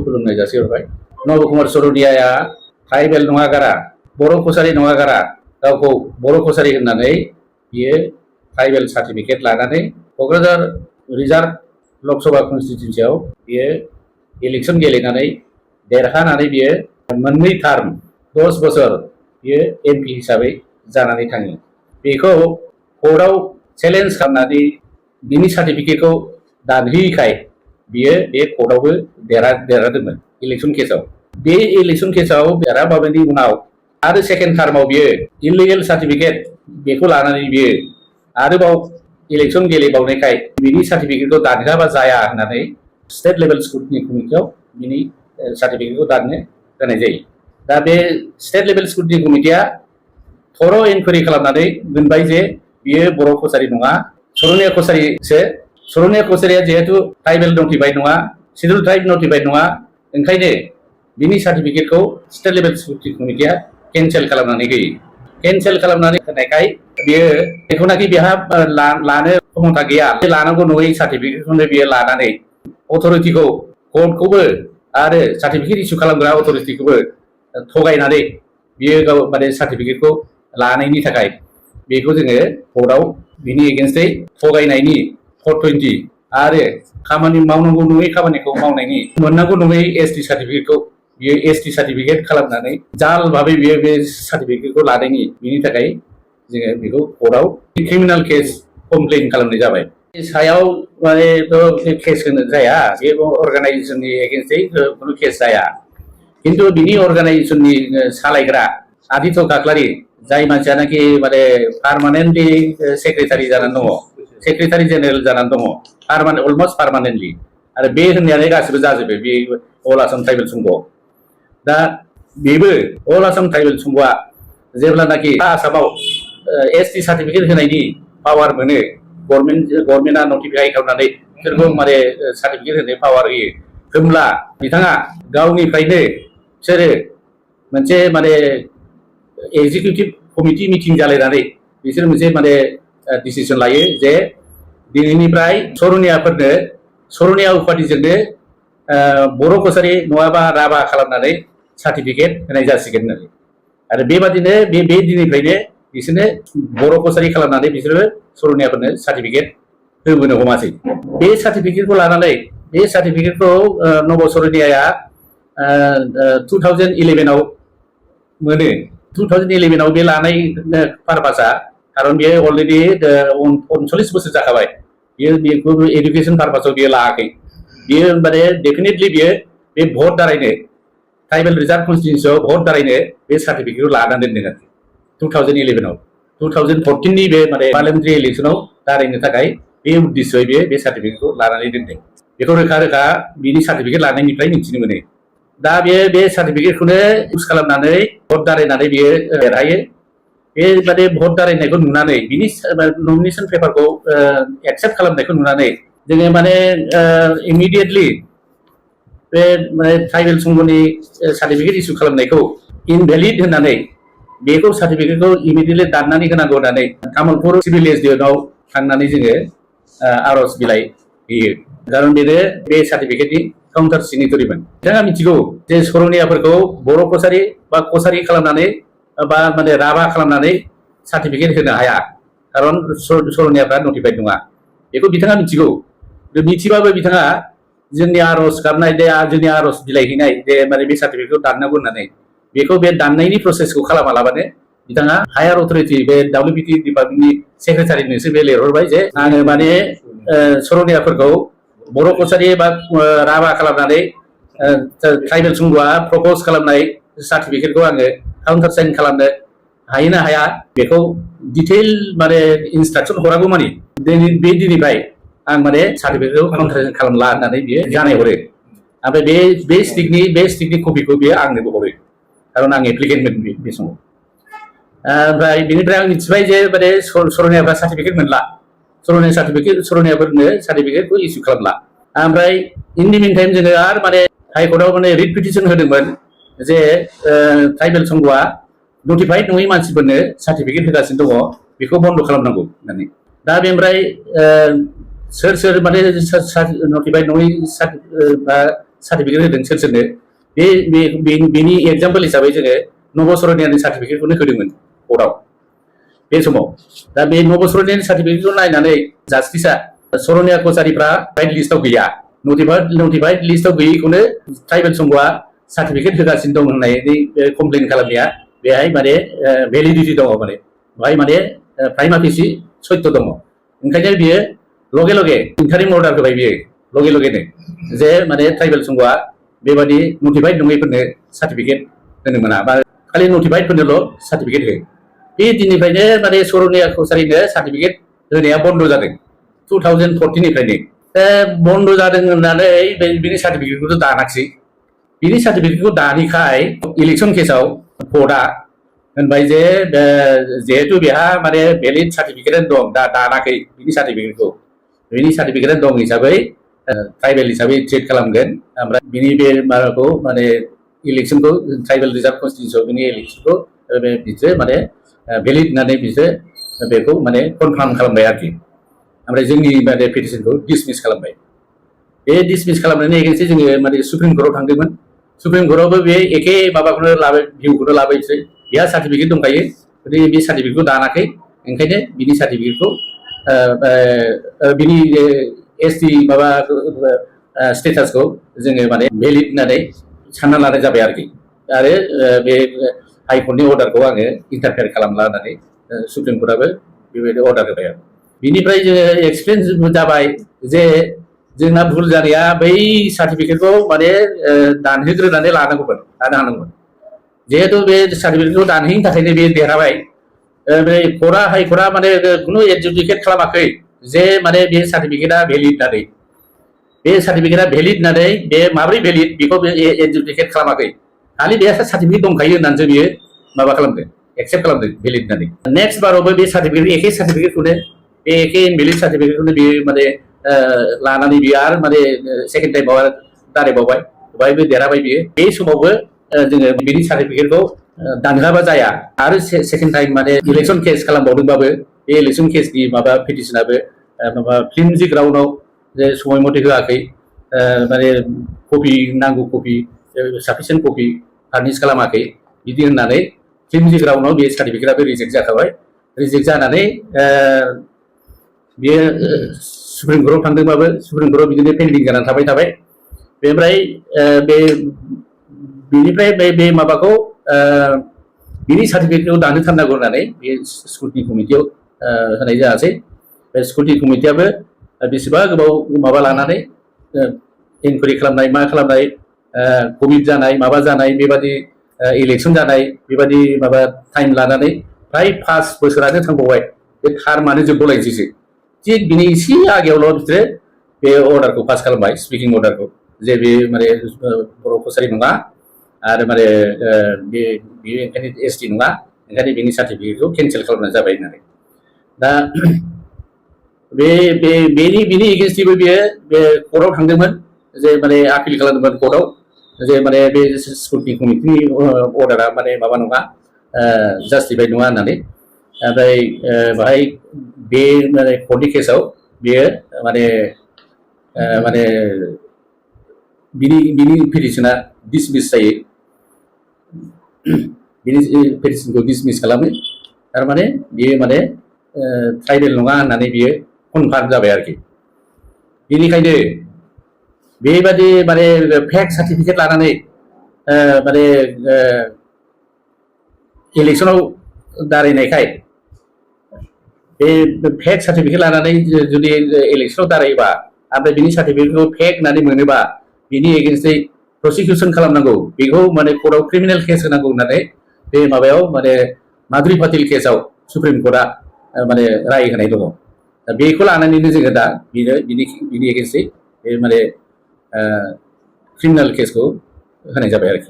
खुलुमनाय जासिहरबाय। नब कुमार सर'नियाया ट्राइबेल नङा गारा, बर' कसारि नङा गारा, गावखौ बर' कसारि होननानै बियो ट्राइबेल सार्टिफिकेट लानानै क'क्राझार रिजार्भ लकसभा कनस्टिटिउन्सियाव बियो इलेक्सन गेलेनानै देरहानानै बियो मोननै टार्म 10 बोसोर बियो एमपि हिसाबै जानानै थाङो। बेखौ कर्टआव चेलेन्ज खालामनानै बिनि सार्टिफिकेटखौ दानहोयैखाय बियो बे कर्टआवबो देरहादोंमोन इलेक्सन केसाव। बे इलेक्सन केसाव देरहाबायनि उनाव आरो सेकेन्ड टार्माव बियो इलिगेल सार्टिफिकेट बेखौ लानानै बियो आरोबाव इलेक्सन गेलेबावनायखाय बिनि सार्टिफिकेटखौ दानहोआबा जाया होननानै स्टेट लेभेल स्क्रुटिनि कमिटियाव बिनि सार्टिफिकेटखौ दाननो होनाय जायो। दा बे स्टेट लेभेल स्क्रुटिनि कमिटिया थर' इनकुवारि खालामनानै मोनबाय जे बियो बर' कसारि नङा, सर'निया कसारिसो। सर'निया कसारिया जिहेतु ट्राइबेल नटिफाइड नङा, शिड्युल ट्राइब नटिफाइड नङा, ओंखायनो बिनि सार्टिफिकेटखौ स्टेट लेभेल स्क्रुटिनि कमिटिया केन्सेल खालामनानै होयो। केन्सेल खालामनानै होनायखाय बियो बेखौनाखि बेहा लानो क्षमता गैया, लानांगौ नङै सार्टिफिकेटखौनो बियो लानानै अथरिटिखौ कर्टखौबो आरो सार्टिफिकेट इसु खालामग्रा अथरिटिखौबो थगायनानै बियो गाव माने सार्टिफिकेटखौ लानायनि थाखाय बेखौ जोङो कर्टआव बिनि एगेन्स्टै थगायनायनि 420 आरो खामानि मावनांगौ नङै खामानिखौ मावनायनि मोननांगौ नङै एसटि सार्टिफिकेटखौ बियो एसटि सार्टिफिकेट खालामनानै जाल भाबै बियो बे सार्टिफिकेटखौ लानायनि बिनि थाखाय जोङो बेखौ कर्टआव क्रिमिनाल केस कमप्लेन खालामनाय जाबाय। सायाव मानेथ' केस होनो जाया, बे अर्गानाइजेसननि एगेन्स्टै खुनु केस जाया। खिन्थु बिनि अर्गानाइजेसननि सालायग्रा आदित्य काक्लारि जाय मानसियानाखि माने पार्मानेन्टलि सेक्रेटारि जानानै दङ, सेक्रेटारि जेनेरेल जानानै दङ, अलमस्ट पार्मानेन्टलि, आरो बे होननायानो गासिबो जाजोबो बे अल आसाम ट्राइबेल संघआव। दा बेबो अल आसाम ट्राइबेल संघआ जेब्लानाखि आसामाव एसटि सार्टिफिकेट होनायनि पावार मोनो, गभर्नमेन्टआ नटिफाइ खालामनानै बिसोरखौ माने सार्टिफिकेट होनाय पावार होयो, होमब्ला बिथाङा गावनिफ्रायनो बिसोरो मोनसे माने एक्जिकिउटिभ कमिटि मिटिं जालायनानै बिसोर मोनसे माने डिसिसन लायो जे दिनैनिफ्राय सर'नियाफोरनो सर'निया उपाधिजोंनो बर' कसारि नङाबा राभा खालामनानै सार्टिफिकेट होनाय जासिगोन होननानै। आरो बेबादिनो बे दिननिफ्रायनो बिसोरनो बर' कसारि खालामनानै बिसोरो सर'नियाफोरनो सार्टिफिकेट होबोनो हमासै। बे सार्टिफिकेटखौ लानानै बे सार्टिफिकेटखौ नब सर'नियाया 2011आव मोनो। 2011आव बे लानाय पारपासा, खारन बेयो अलरेडि 39 बोसोर जाखाबाय, बेखौ एडुकेसन पारपासाव बियो लायाखै। बियो माने डेफिनेटलि बियो बे भट दारायनो ट्राइबेल रिजार्भ कनस्टिटिउन्सियाव भट दारायनो बे सार्टिफिकेटखौ लानानै दोनदों आरो 2011आव। 2014नि बे माने पार्लियामेन्टारि इलेक्सनाव दारायनो थाखाय बे उद्देশ্যयै बे सार्टिफिकेटखौ लानानै दोनदों। बेखौ रोखा रोखा बिनि सार्टिफिकेट लानायनिफ्राय मिथिनो मोनो। दा बे सार्टिफिकेटखौनो इउज खालामनानै भट दारायनानै बियो देरहायो। बे माने भट दारायनायखौ नुनानै बिनि नमिनेसन पेपारखौ एक्सेप्ट खालामनायखौ नुनानै जोङो माने इमिडियेटलि बे माने ट्राइबेल संघनि सार्टिफिकेट इसु खालामनायखौ इनभेलिड होननानै बेखौ सार्टिफिकेटखौ इमिडियेटलि दाननानै होनांगौ होननानै तामुलपुर सिभिल एसडिअ'नाव थांनानै जोङो आर'ज बिलाइ होयो। खारन बेनो बे सार्टिफिकेटनि काउन्टार सिगनेटरिमोन। बिथाङा मिथिगौ जे सर'नियाफोरखौ बर' कसारि बा कसारि खालामनानै बा माने राभा खालामनानै सार्टिफिकेट होनो हाया, खारन सर'नियाफ्रा नटिफाइड नङा। बेखौ बिथाङा मिथिगौ। मिथिबाबो बिथाङा जोंनि आर'ज गाबनाय जोंनि आर'ज बिलाइ हैनाय जे माने बे सार्टिफिकेटखौ दाननांगौ होननानै बेखौ बे दाननायनि प्रसेसखौ खालामालाबानो बिथाङा हायार अथरिटि बे WPT डिपार्टमेन्टनि सेक्रेटारिनोसो बे लिरहरबाय जे आङो माने सर'नियाफोरखौ बर' कसारि बा राभा खालामनानै ट्राइबेल संघआ प्रपज खालामनाय सार्टिफिकेटखौ आङो काउन्टार साइन खालामनो हायो ना हाया बेखौ डिटेल माने इन्सट्राक्सन हरागौ मानि बे दिननिफ्राय आं माने सार्टिफिकेटखौ काउन्टार साइन खालामला होननानै बियो जानाय हरो। ओमफ्राय बे स्टिकनि कपिखौ बियो आंनोबो हरो, खारन आं एप्लिकेन्टमोन बे समाव। ओमफ्राय बिनिफ्राय आं मिथिबाय जे माने सर'नियाफ्रा सार्टिफिकेट मोनला, सर'नियाफोरनो सार्टिफिकेटखौ इसु खालामला। ओमफ्राय इन दि मिन टाइम जोङो आरो माने हाइकर्टआव माने रिट पिटिसन होदोंमोन जे ट्राइबेल संघआ नटिफाइड नङै मानसिफोरनो सार्टिफिकेट होगासिनो दङ, बेखौ बन्द' खालामनांगौ होननानै। दा बेनिफ्राय सोर माने नटिफाइड नङै सार्टिफिकेट होदों सोरनो बेनि एग्जाम्पल हिसाबै जोङो नब सरनियानि सार्टिफिकेटखौनो होदोंमोन कर्टआव बे समाव दा बे नब सरनियानि सार्टिफिकेटखौ नायनानै जास्टिसआ सरनिया कसारिफ्रा राइट लिस्टआव गैया नटिफाइड लिस्टआव गैयैखौनो ट्राइबेल संघआ सार्टिफिकेट होगासिनो दं होननानै कमप्लेन खालामनाया बेहाय माने भेलिडिटि दङ माने बेहाय माने प्राइमा फेसि सत्य दङ ओंखायनो बियो लगे लगे इन्टारिम अर्डार होबाय बियो लगे लगेनो जे माने ट्राइबेल संघआ बेबादि नटिफाइड नङैफोरनो सार्टिफिकेट होनो मोना बा खालि नटिफाइडफोरनोल' सार्टिफिकेट हो बे दिननिफ्रायनो माने सरनिया कसारिनो सार्टिफिकेट होनाया बन्द जादों 2014निफ्रायनो बन्द जादों होननानै बिनि सार्टिफिकेटखौथ' दानाखिसै बिनि सार्टिफिकेटखौ दानिखाय इलेक्सन केसाव कर्टआ होनबाय जे जिहेतु बेहा माने भेलिड सार्टिफिकेट दं दानाखै बिनि सार्टिफिकेट दं हिसाबै ट्राइबेल हिसाबै ट्रिट खालामगोन ओमफ्राय बिनि बे माबाखौ माने इलेक्सनखौ ट्राइबेल रिजार्भ कन्स्टिटिउन्सियाव बिनि इलेक्सनखौ बिसोरो माने भेलिड होननानै बिसोरो बेखौ माने कनफार्म खालामबाय आरोखि ओमफ्राय जोंनि माने पिटिसनखौ डिसमिस खालामबाय बे डिसमिस खालामनायनि एगेन्स्टै जोङो माने सुप्रिम कर्टआव थांदोंमोन सुप्रिम कर्टआवबो बे एखे माबाखौनो लाबाय भिउखौनो लाबाय बिसोर बेहा सार्टिफिकेट दंखायो गथिखे बे सार्टिफिकेटखौ दानाखै ओंखायनो बिनि सार्टिफिकेटखौ बिनि एसटि माबा स्टेटासखौ जोङो माने भेलिड होननानै सानना लानाय जाबाय आरोखि आरो बे हाइकर्टनि अर्डारखौ आङो इन्टारफेयार खालामला होननानै सुप्रिम कर्टआबो बेबायदि अर्डार होबाय आरो बिनिफ्राय जोङो एक्सपिरियेन्स जाबाय जे जोंना भुल जानाया बै सार्टिफिकेटखौ माने दानहोग्रोनानै लानो हानांगौमोन जिहेतु बे सार्टिफिकेटखौ दानहैनो थाखायनो बे देरहाबाय कर्टआ हाइकर्टआ माने खुनु एडजुडिकेट खालामाखै जे माने बे सार्टिफिकेटआ भेलिड होननानै बे सार्टिफिकेटआ भेलिड होननानै बे माब्रै भेलिड बेखौ एडजुडिकेट खालामाखै खालि बे सार्टिफिकेट दंखायो होननानैसो बियो माबा खालामदों एक्सेप्ट खालामदों भेलिड होननानै नेक्स्ट बारावबो बे सार्टिफिकेट एखे सार्टिफिकेटखौनो बे एखे इनभेलिड सार्टिफिकेटखौनो बियो माने लानानै बियो आरो माने सेकेन्ड टाइमाव आरो दारायबावबाय बेवहायबो देरहाबाय बियो बे समावबो जोङो बिनि सार्टिफिकेटखौ दानहोआबा जाया आरो सेकेन्ड टाइम माने इलेक्सन केस खालामबावदोंबाबो बे इलेक्सन केसनि माबा पिटिसनाबो माबा फ्लिमजि ग्राउन्डआव जे समय मथे होआखै माने कपि नांगौ कपि साफिसियेन्ट कपि फार्निश खालामाखै बिदि होननानै फ्लिमजि ग्राउन्डआव बे सार्टिफिकेटआबो रिजेक्ट जाखाबाय रिजेक्ट जानानै बियो सुप्रिम कर्टआव थांदोंबाबो सुप्रिम कर्टआव बिदिनो पेन्डिं जानानै थाबाय बेनिफ्राय बिनिफ्राय बे माबाखौ बिनि सार्टिफिकेटखौ दानहोथारनांगौ होननानै बे स्क्रुटिनि कमिटियाव होनाय जायासै बे स्क्रुटिनि कमिटियाबो बेसेबा गोबाव माबा लानानै इनकुवारि खालामनाय मा खालामनाय कभिड जानाय माबा जानाय बेबादि इलेक्सन जानाय बेबादि माबा टाइम लानानै फ्राय 5 बोसोरानो थांबावबाय बे टार्मानो जोबबावलायनोसैसो थिग बिनि एसे आगेयावल' बिसोरो बे अर्डारखौ पास खालामबाय स्पिकिं अर्डारखौ जे बे माने बर' कसारि नङा आरो माने बे ओंखायनो एसटि नङा ओंखायनो बिनि सार्टिफिकेटखौ केन्सेल खालामनाय जाबाय होननानै दा बिनि एगेन्स्टैबो बियो बे कर्टआव थांदोंमोन जे माने आपिल खालामदोंमोन कर्टआव जे माने बे स्क्रुटिनि कमिटिनि अर्डारा माने माबा नङा जास्टिफाइड नङा होननानै ओमफ्राय बेहाय बे माने कर्टनि केसाव बियो माने बिनि पिटिसना डिसमिस जायो बिनि पिटिसनखौ डिसमिस खालामो थारमाने बियो माने ट्राइबेल नङा होननानै बियो कनफार्म जाबाय आरोखि बेनिखायनो बेबादि माने फेक सार्टिफिकेट लानानै माने इलेक्सनाव दारायनायखाय बे फेक सार्टिफिकेट लानानै जुदि इलेक्सनाव दारायोबा ओमफ्राय बिनि सार्टिफिकेटखौ फेक होननानै मोनोबा बिनि एगेन्स्टै प्रसिकिउसन खालामनांगौ बेखौ माने कर्टआव क्रिमिनेल केस होनांगौ होननानै बे माबायाव माने माधुरि पाटिल केसाव सुप्रिम कर्टआ माने राय होनाय दङ दा बेखौ लानानैनो जोङो दा बिनि एगेन्स्टै बे माने क्रिमिनेल केसखौ होनाय जाबाय आरोखि